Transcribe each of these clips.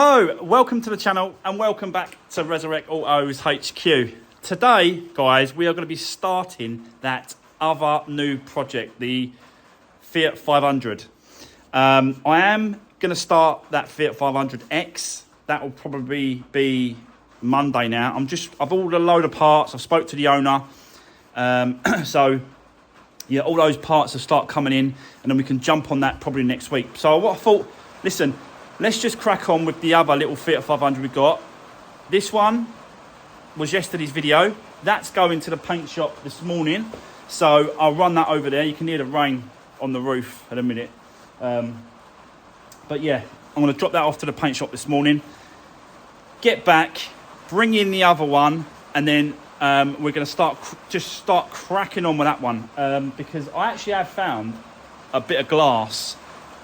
Hello, welcome to the channel and welcome back to Resurwreck Autos HQ. Today, guys, we are going to be starting that other new project, the Fiat 500. I am going to start that Fiat 500X. That will probably be Monday now. I've ordered a load of parts. I've spoke to the owner. So, yeah, all those parts will start coming in and then we can jump on that probably next week. So what I thought, listen, let's just crack on with the other little Fiat 500 we got. This one was yesterday's video. That's going to the paint shop this morning. So I'll run that over there. You can hear the rain on the roof in a minute. But yeah, I'm going to drop that off to the paint shop this morning. Get back, bring in the other one, and then we're going to start cracking on with that one. Because I actually have found a bit of glass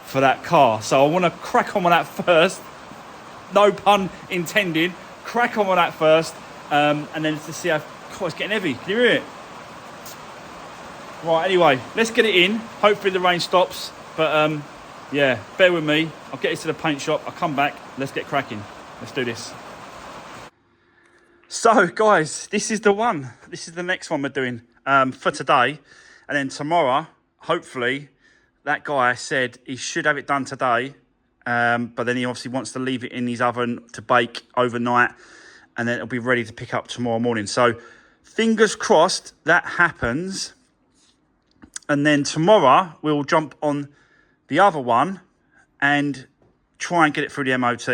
for that car, so I want to crack on with that first, no pun intended. Crack on with that first, and then to see how it's getting heavy. Can you hear it? Right, anyway, let's get it in. Hopefully the rain stops, but yeah, bear with me. I'll get it to the paint shop, I'll come back, let's get cracking. Let's do this. So guys, this is the one. This is the next one we're doing for today, and then tomorrow, hopefully, that guy said he should have it done today, but then he obviously wants to leave it in his oven to bake overnight, and then it'll be ready to pick up tomorrow morning. So fingers crossed that happens. And then tomorrow we'll jump on the other one and try and get it through the MOT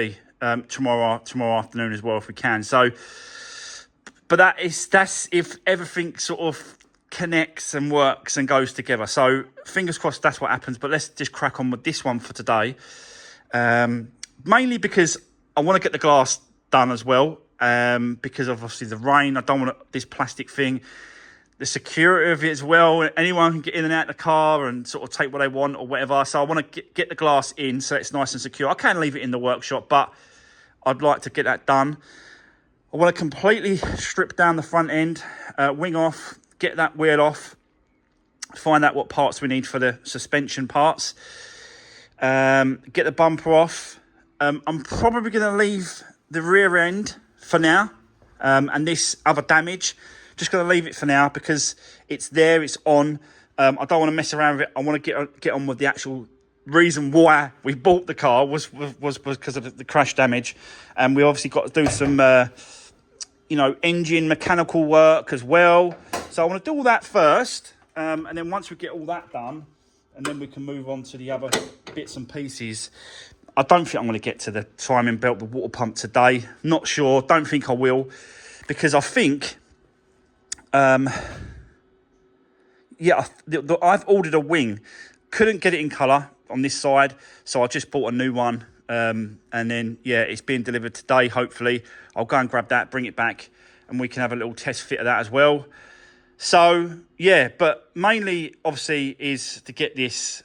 tomorrow afternoon as well if we can. So, but that's if everything sort of connects and works and goes together. So fingers crossed that's what happens, but let's just crack on with this one for today. Mainly because I want to get the glass done as well, because of obviously the rain. I don't want this plastic thing, the security of it as well. Anyone can get in and out of the car and sort of take what they want or whatever. So I want to get the glass in so it's nice and secure. I can leave it in the workshop, but I'd like to get that done. I want to completely strip down the front end, wing off, get that wheel off, find out what parts we need for the suspension parts, get the bumper off. I'm probably going to leave the rear end for now, and this other damage, just going to leave it for now because it's there, it's on. I don't want to mess around with it. I want to get on with the actual reason why we bought the car was because of the crash damage, and we obviously got to do some engine mechanical work as well. So I want to do all that first, and then once we get all that done, and then we can move on to the other bits and pieces. I don't think I'm going to get to the timing belt, the water pump today. Not sure. Don't think I will, because I think, I've ordered a wing. Couldn't get it in colour on this side, so I just bought a new one. And then, yeah, it's being delivered today, hopefully. I'll go and grab that, bring it back, and we can have a little test fit of that as well. So, yeah, but mainly, obviously, is to get this,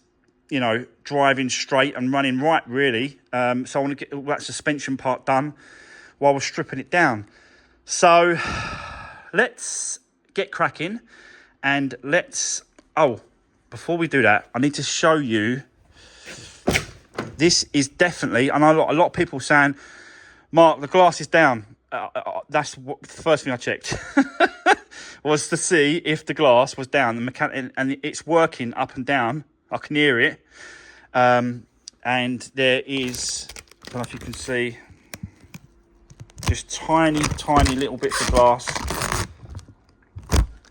driving straight and running right, really. So I want to get all that suspension part done while we're stripping it down. So let's get cracking, and before we do that, I need to show you. This is definitely, I know a lot of people saying, Mark, the glass is down. That's the first thing I checked. Was to see if the glass was down, and it's working up and down. I can hear it. And there is, I don't know if you can see, just tiny little bits of glass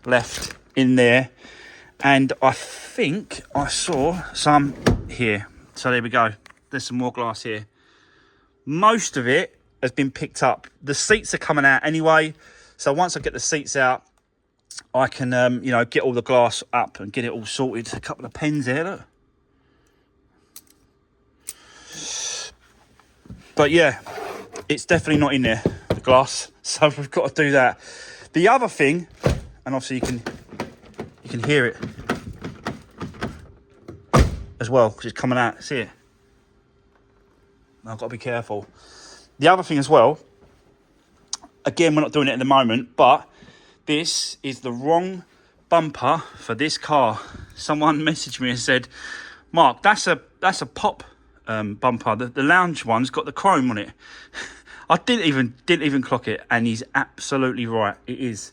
left in there. And I think I saw some here. So there we go. There's some more glass here. Most of it has been picked up. The seats are coming out anyway. So once I get the seats out, I can, get all the glass up and get it all sorted. A couple of pens here, look. But yeah, it's definitely not in there, the glass. So we've got to do that. The other thing, and obviously you can hear it as well, because it's coming out. See it? I've got to be careful. The other thing as well, again, we're not doing it at the moment, but this is the wrong bumper for this car. Someone messaged me and said, Mark, that's a pop bumper. The lounge one's got the chrome on it. I didn't even clock it, and he's absolutely right. It is.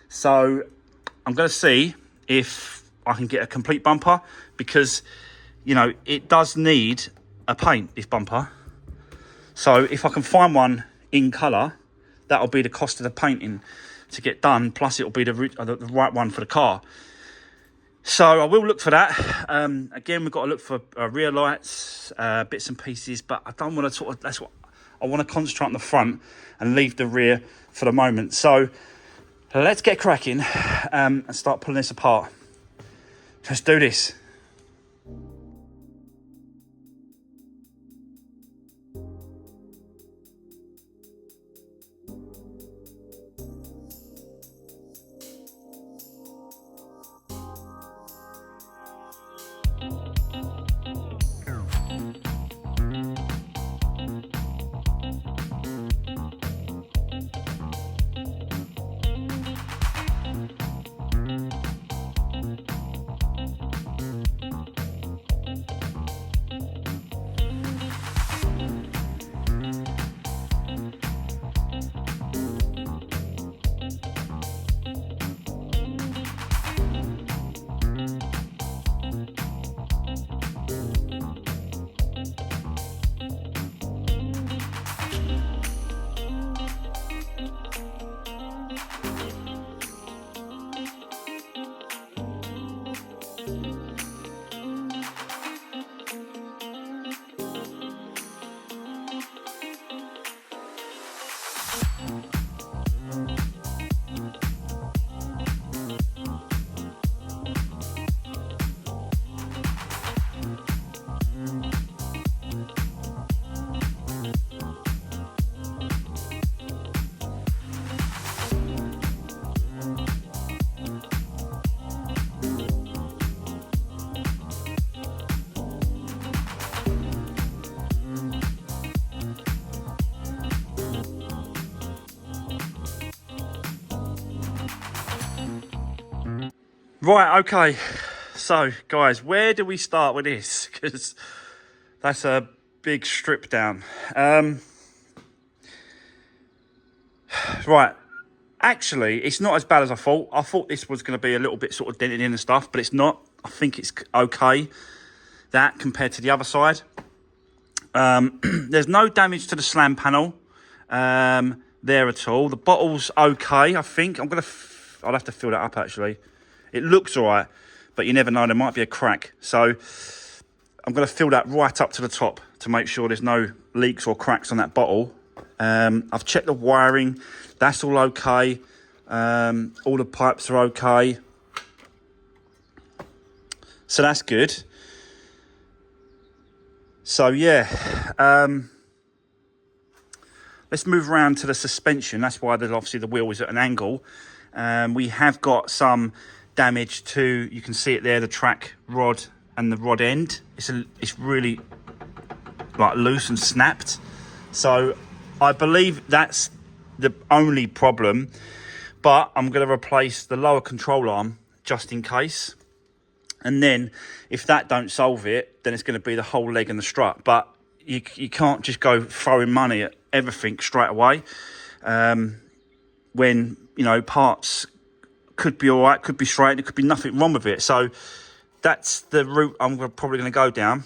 So I'm going to see if I can get a complete bumper, because, you know, it does need a paint, this bumper. So if I can find one in colour, that'll be the cost of the painting to get done, plus it'll be the right one for the car. So I will look for that. Again, we've got to look for rear lights, bits and pieces, but I don't want to that's what I want to concentrate on the front and leave the rear for the moment. So let's get cracking and start pulling this apart. Let's do this. Right, okay. So, guys, where do we start with this? Because that's a big strip down. Right. Actually, it's not as bad as I thought. I thought this was going to be a little bit sort of dented in and stuff, but it's not. I think it's okay, that, compared to the other side. There's no damage to the slam panel there at all. The bottle's okay, I think. I'll have to fill that up, actually. It looks all right, but you never know. There might be a crack. So I'm going to fill that right up to the top to make sure there's no leaks or cracks on that bottle. I've checked the wiring. That's all okay. All the pipes are okay. So that's good. So, yeah. Let's move around to the suspension. That's why obviously the wheel is at an angle. We have got some damage to, you can see it there, the track rod and the rod end. It's really like loose and snapped. So I believe that's the only problem, but I'm going to replace the lower control arm just in case. And then if that don't solve it, then it's going to be the whole leg and the strut. But you can't just go throwing money at everything straight away. When, you know, parts could be all right, could be straight, there could be nothing wrong with it. So that's the route I'm probably going to go down.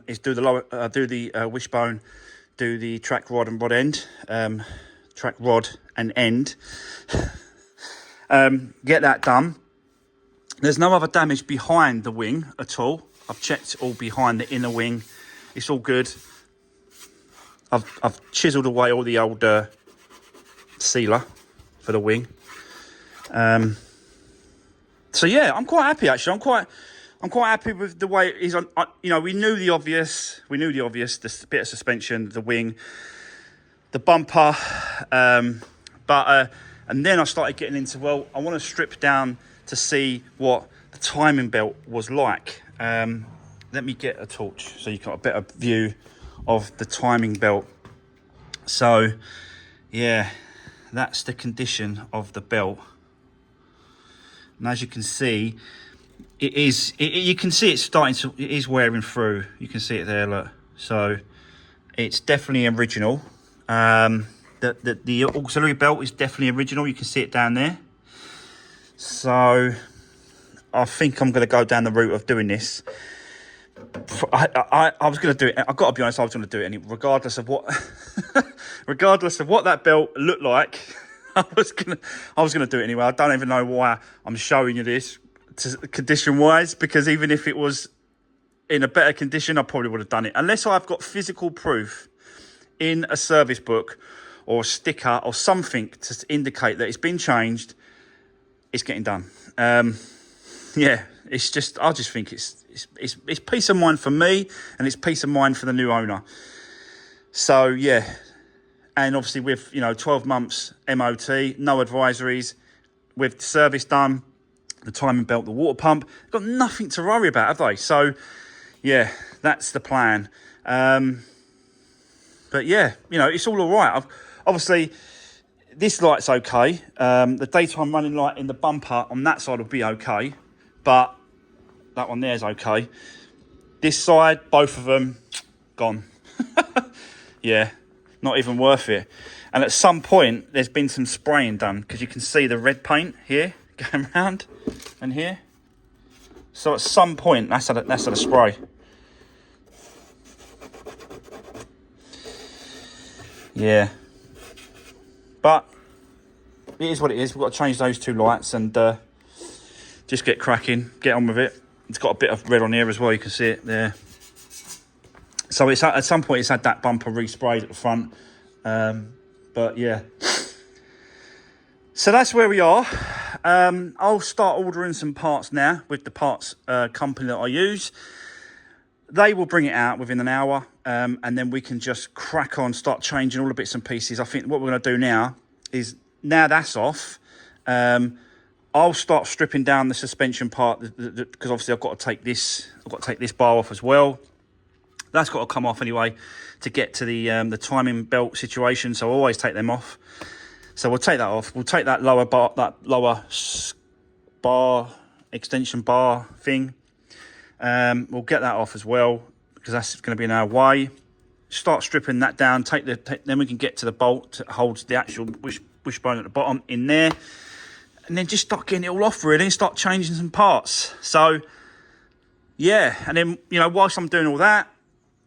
Is do the wishbone, do the track rod and rod end, track rod and end. Get that done. There's no other damage behind the wing at all. I've checked all behind the inner wing. It's all good. I've chiselled away all the old sealer for the wing. So yeah, I'm quite happy actually. I'm quite happy with the way it is. You know, we knew the obvious. The bit of suspension, the wing, the bumper, and then I started getting into, well, I want to strip down to see what the timing belt was like. Let me get a torch so you got a better view of the timing belt. So yeah, that's the condition of the belt. And as you can see, it is. You can see it's starting to. It is wearing through. You can see it there. Look. So it's definitely original. The auxiliary belt is definitely original. You can see it down there. So I think I'm going to go down the route of doing this. I was going to do it. I've got to be honest. I was going to do it anyway, regardless of what, regardless of what that belt looked like. I was gonna do it anyway. I don't even know why I'm showing you this condition wise, because even if it was in a better condition, I probably would have done it, unless I've got physical proof in a service book or a sticker or something to indicate that it's been changed. It's getting done. Yeah, it's just, I just think it's peace of mind for me, and it's peace of mind for the new owner. So yeah. And obviously with, 12 months MOT, no advisories, with the service done, the timing belt, the water pump, got nothing to worry about, have they? So, yeah, that's the plan. But yeah, it's all right. Obviously, this light's okay. The daytime running light in the bumper on that side will be okay. But that one there is okay. This side, both of them, gone. Yeah. Not even worth it. And at some point there's been some spraying done, because you can see the red paint here going around and here. So at some point that's had a spray. Yeah, but it is what it is. We've got to change those two lights and just get cracking, get on with it. It's got a bit of red on here as well, you can see it there. So it's at some point it's had that bumper resprayed at the front. But yeah. So that's where we are. I'll start ordering some parts now with the parts company that I use. They will bring it out within an hour. And then we can just crack on, start changing all the bits and pieces. I think what we're going to do now is, now that's off, I'll start stripping down the suspension part, because obviously I've got to take this bar off as well. That's got to come off anyway to get to the timing belt situation. So I always take them off. So we'll take that off. We'll take that lower bar, extension bar thing. We'll get that off as well, because that's going to be in our way. Start stripping that down. Then we can get to the bolt that holds the actual wishbone at the bottom in there. And then just start getting it all off really, and start changing some parts. So yeah, and then, whilst I'm doing all that,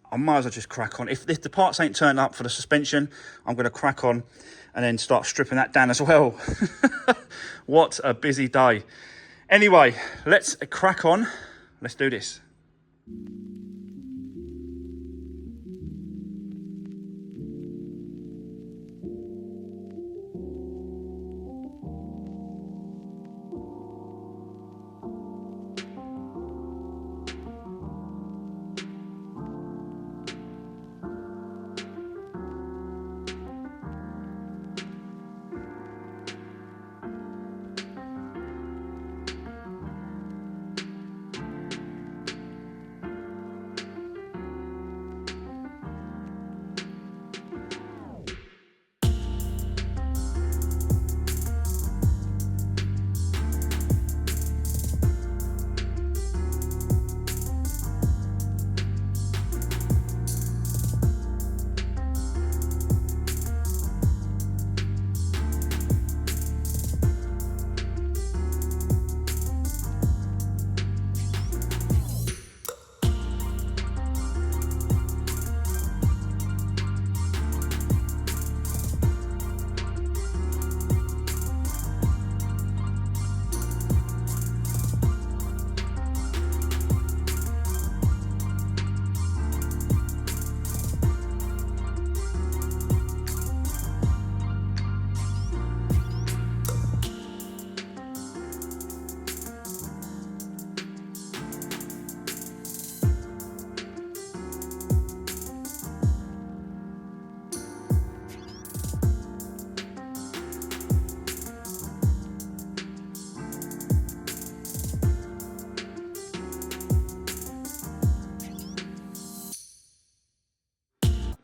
I might as well just crack on. If the parts ain't turned up for the suspension, I'm going to crack on and then start stripping that down as well. What a busy day. Anyway, let's crack on. Let's do this.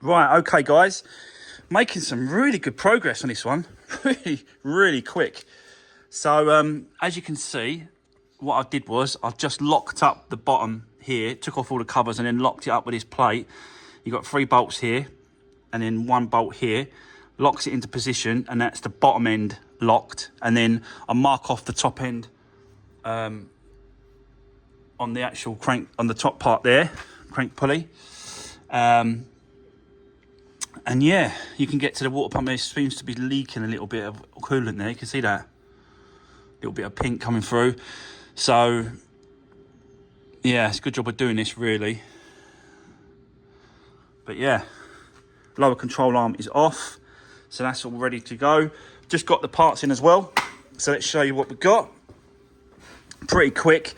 Right, okay, guys. Making some really good progress on this one. Really, really quick. So, as you can see, what I did was I just locked up the bottom here, took off all the covers and then locked it up with this plate. You got 3 bolts here and then 1 bolt here, locks it into position, and that's the bottom end locked. And then I mark off the top end on the actual crank, on the top part there, crank pulley. And yeah, you can get to the water pump. There seems to be leaking a little bit of coolant there. You can see that little bit of pink coming through. So yeah, it's a good job of doing this, really. But yeah, lower control arm is off, so that's all ready to go. Just got the parts in as well, so let's show you what we've got. Pretty quick,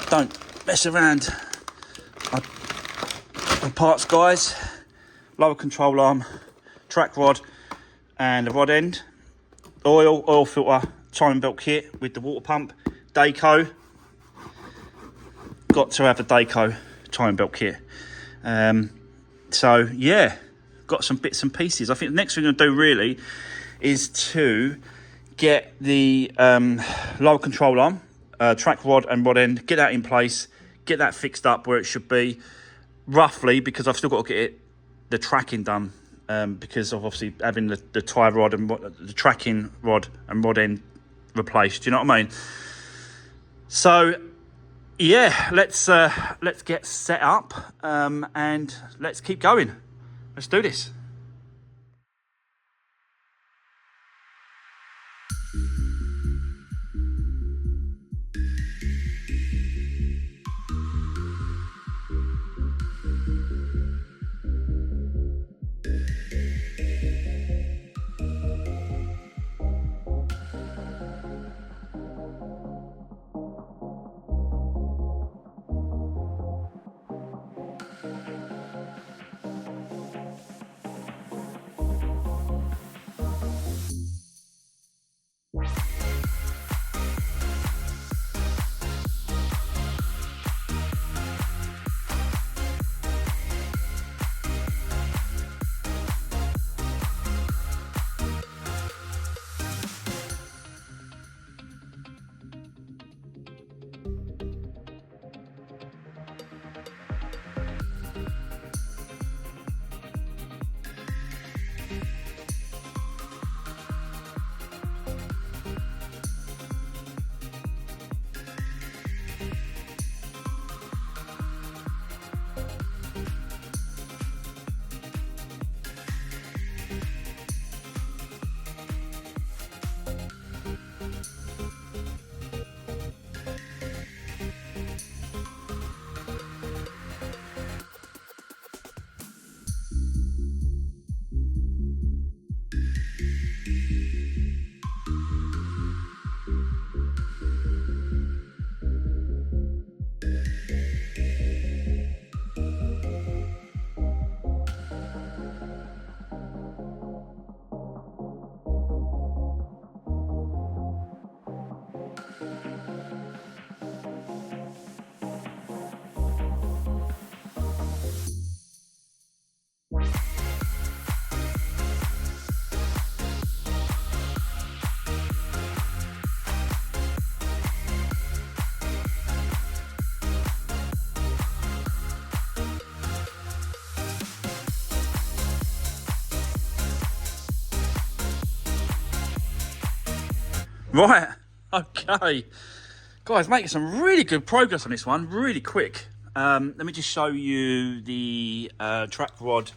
don't mess around the parts, guys. Lower control arm, track rod and the rod end, oil filter, timing belt kit with the water pump, Daco. Got to have the Daco timing belt kit. So yeah, got some bits and pieces. I think the next thing I'm going to do really is to get the lower control arm, track rod and rod end, get that in place, get that fixed up where it should be, roughly, because I've still got to get the tracking done, because of obviously having the tie rod and the tracking rod and rod end replaced. Do you know what I mean? So yeah, let's get set up and let's keep going. Let's do this. Right, okay. Guys, making some really good progress on this one, really quick. Let me just show you the track rod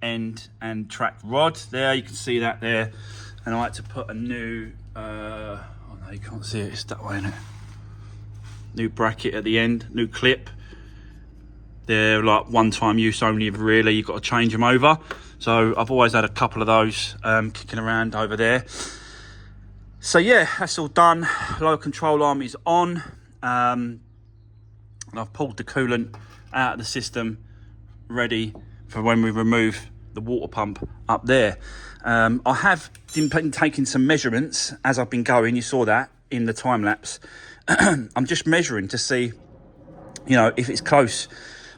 end and track rod. There, you can see that there. And I like to put a new, oh no, you can't see it, it's that way, isn't it? New bracket at the end, new clip. They're like one-time use only, really. You've got to change them over. So I've always had a couple of those kicking around over there. So yeah, that's all done. Lower control arm is on. And I've pulled the coolant out of the system, ready for when we remove the water pump up there. I have been taking some measurements as I've been going. You saw that in the time lapse. I'm just measuring to see, you know, if it's close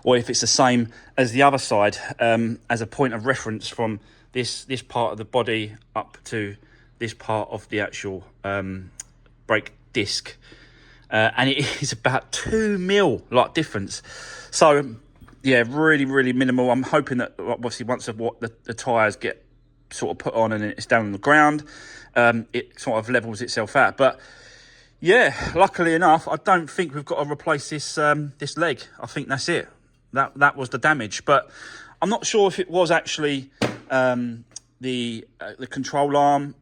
or if it's the same as the other side, as a point of reference from this part of the body up to this part of the actual brake disc. and it is about 2 mil like difference. So yeah, really, really minimal. I'm hoping that obviously once the tyres get sort of put on and it's down on the ground, it sort of levels itself out. But yeah, luckily enough, I don't think we've got to replace this this leg. I think that's it. That was the damage. But I'm not sure if it was actually the control arm.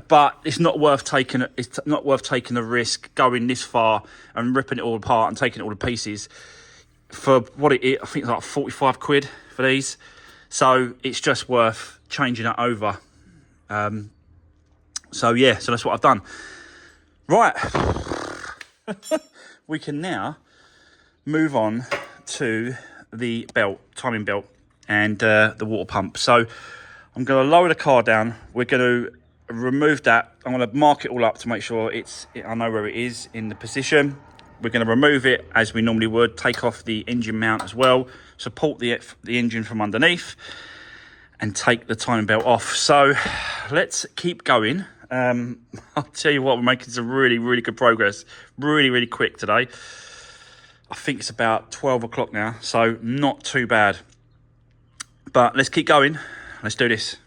But it's not worth taking. It's not worth taking the risk going this far and ripping it all apart and taking it all to pieces for what it is. I think it's like 45 quid for these. So it's just worth changing it over. So yeah, so that's what I've done. Right, we can now move on to the belt, timing belt, and the water pump. So I'm going to lower the car down. We're going to remove that. I'm going to mark it all up to make sure I know where it is in the position. We're going to remove it as we normally would, take off the engine mount as well, support the engine from underneath, and take the timing belt off. So let's keep going. I'll tell you what, we're making some really, really good progress. Really, really quick today. I think it's about 12 o'clock now, so not too bad. But let's keep going. Let's do this.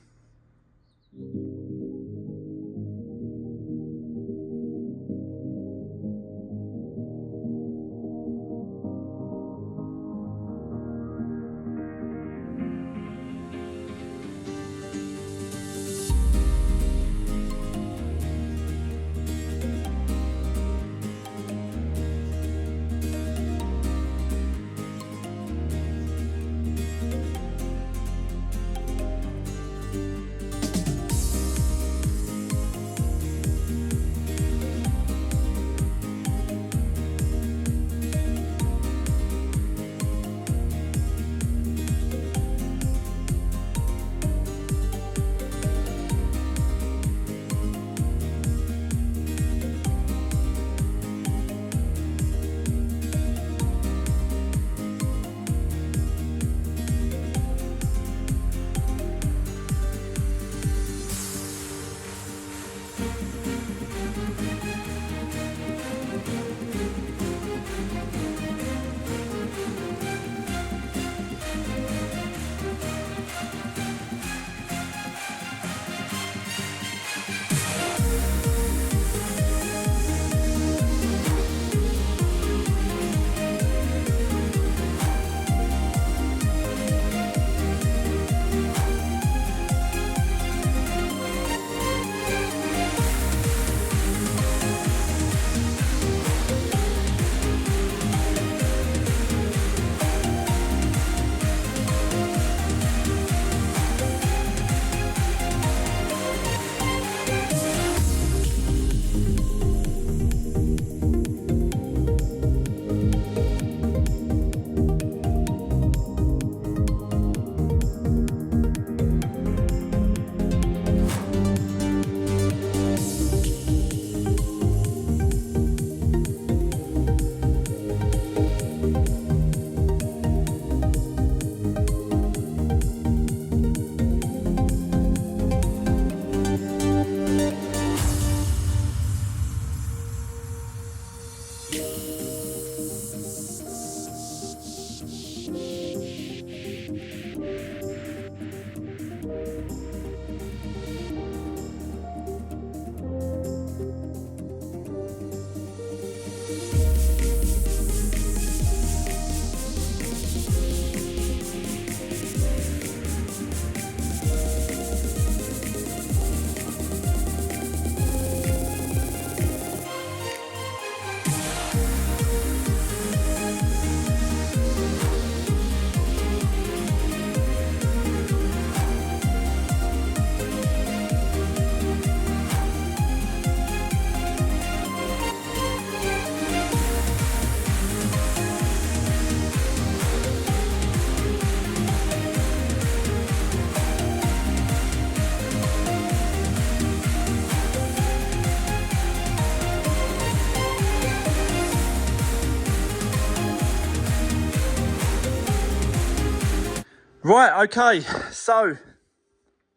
Right, okay, so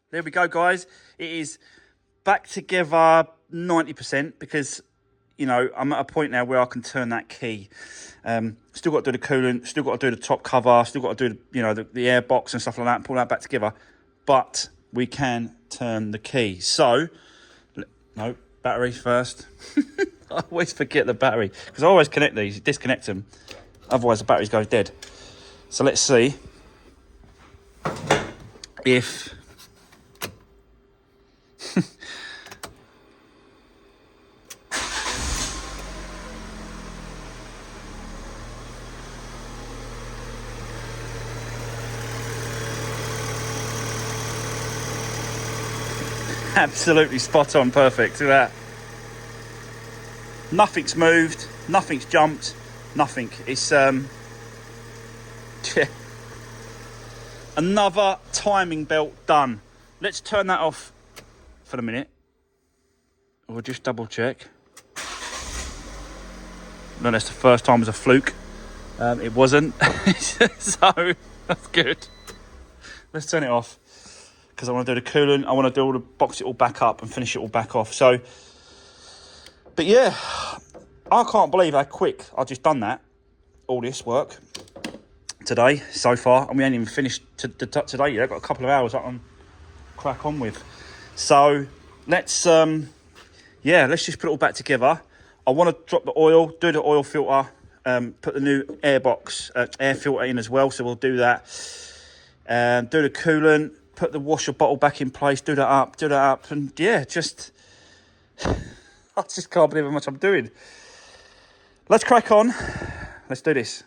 there we go, guys. It is back together 90% because you know, I'm at a point now where I can turn that key. Still got to do the coolant, still got to do the top cover, still got to do, you know, the air box and stuff like that, pull that back together. But we can turn the key. So, no, battery first. I always forget the battery because I always connect these, disconnect them. Otherwise the batteries go dead. So let's see if absolutely spot on, perfect. Look at that. Nothing's moved, nothing's jumped, nothing. It's another timing belt done. Let's turn that off for the minute. We'll just double check. No, that's the first time was a fluke. It wasn't. So that's good. Let's turn it off because I want to do the coolant. I want to box it all back up and finish it all back off. So, but yeah, I can't believe how quick I've just done that. All this work today so far, and we ain't even finished today yet. I've got a couple of hours I can crack on with. So let's let's just put it all back together. I want to drop the oil, do the oil filter, put the new air filter in as well, so we'll do that. Do the coolant, put the washer bottle back in place, do that up, and yeah, just I just can't believe how much I'm doing. Let's crack on. Let's do this.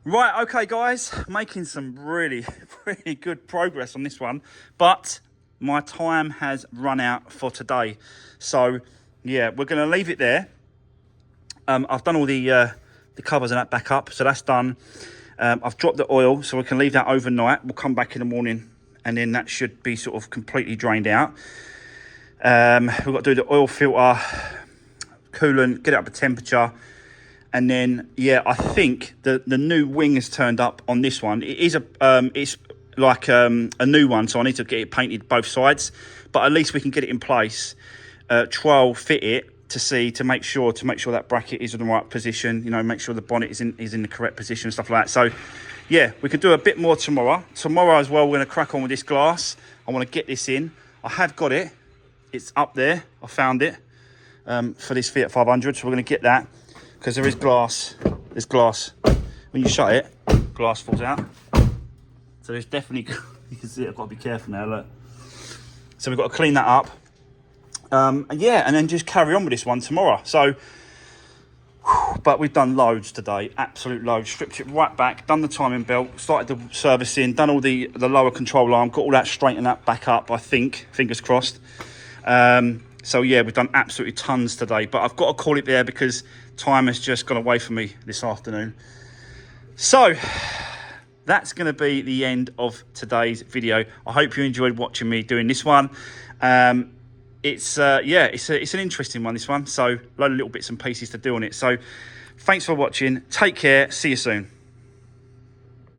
Right, okay guys, making some really good progress on this one, but my time has run out for today. So yeah, we're going to leave it there. I've done all the covers and that back up, so that's done. I've dropped the oil, so we can leave that overnight. We'll come back in the morning, and then that should be sort of completely drained out. We've got to do the oil filter, coolant, get it up to temperature. And then, yeah, I think the new wing has turned up on this one. It is it's like a new one, so I need to get it painted both sides. But at least we can get it in place, trial fit it to make sure that bracket is in the right position. You know, make sure the bonnet is in the correct position and stuff like that. So, yeah, we can do a bit more tomorrow. Tomorrow as well, we're going to crack on with this glass. I want to get this in. I have got it. It's up there. I found it for this Fiat 500. So we're going to get that. Because there is glass, there's glass. When you shut it, glass falls out. So there's definitely, you can see it, I've got to be careful now, look. So we've got to clean that up. And yeah, and then just carry on with this one tomorrow. So, but we've done loads today, absolute loads. Stripped it right back, done the timing belt, started the servicing, done all the lower control arm, got all that straightened that back up, I think, fingers crossed. So yeah, we've done absolutely tons today, but I've got to call it there because time has just gone away from me this afternoon. So that's going to be the end of today's video. I hope you enjoyed watching me doing this one. It's an interesting one, this one. So a load of little bits and pieces to do on it. So thanks for watching. Take care. See you soon.